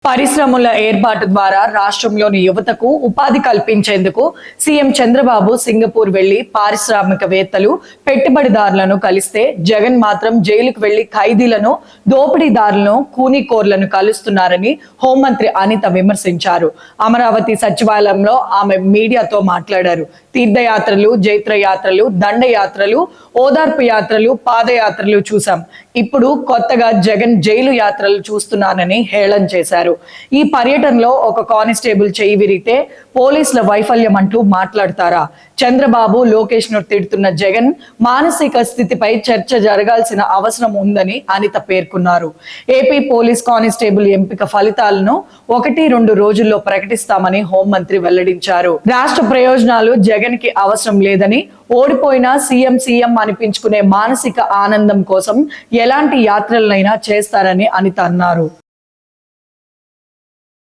పరిశ్రమల ఏర్పాటు ద్వారా రాష్ట్రంలోని యువతకు ఉపాధి కల్పించేందుకు సీఎం చంద్రబాబు సింగపూర్ వెళ్లి పారిశ్రామికవేత్తలు పెట్టుబడిదారులను కలిస్తే జగన్ మాత్రం జైలుకు వెళ్లి ఖైదీలను దోపిడీదారులను కూనీకోర్లను కలుస్తున్నారని హోంమంత్రి అనిత విమర్శించారు. అమరావతి సచివాలయంలో ఆమె మీడియాతో మాట్లాడారు. తీర్థయాత్రలు, జైత్రయాత్రలు, దండయాత్రలు, ఓదార్పు యాత్రలు, పాదయాత్రలు చూశాం. ఇప్పుడు కొత్తగా జగన్ జైలు యాత్రలు చూస్తున్నానని హేళన చేశారు. ఈ పర్యటనలో ఒక కానిస్టేబుల్ చేయి విరిగితే పోలీసుల వైఫల్యం అంటూ మాట్లాడతారా? చంద్రబాబు, లోకేష్ ను తిడుతున్న జగన్ మానసిక స్థితిపై చర్చ జరగాల్సిన అవసరం ఉందని అనిత పేర్కొన్నారు. ఏపీ పోలీస్ కానిస్టేబుల్ ఎంపిక ఫలితాలను 1-2 రోజుల్లో ప్రకటిస్తామని హోంమంత్రి వెల్లడించారు. రాష్ట్ర ప్రయోజనాలు జగన్ కి అవసరం లేదని, ఓడిపోయినా సీఎం అనిపించుకునే మానసిక ఆనందం కోసం ఎలాంటి యాత్రలనైనా చేస్తారని అనిత అన్నారు.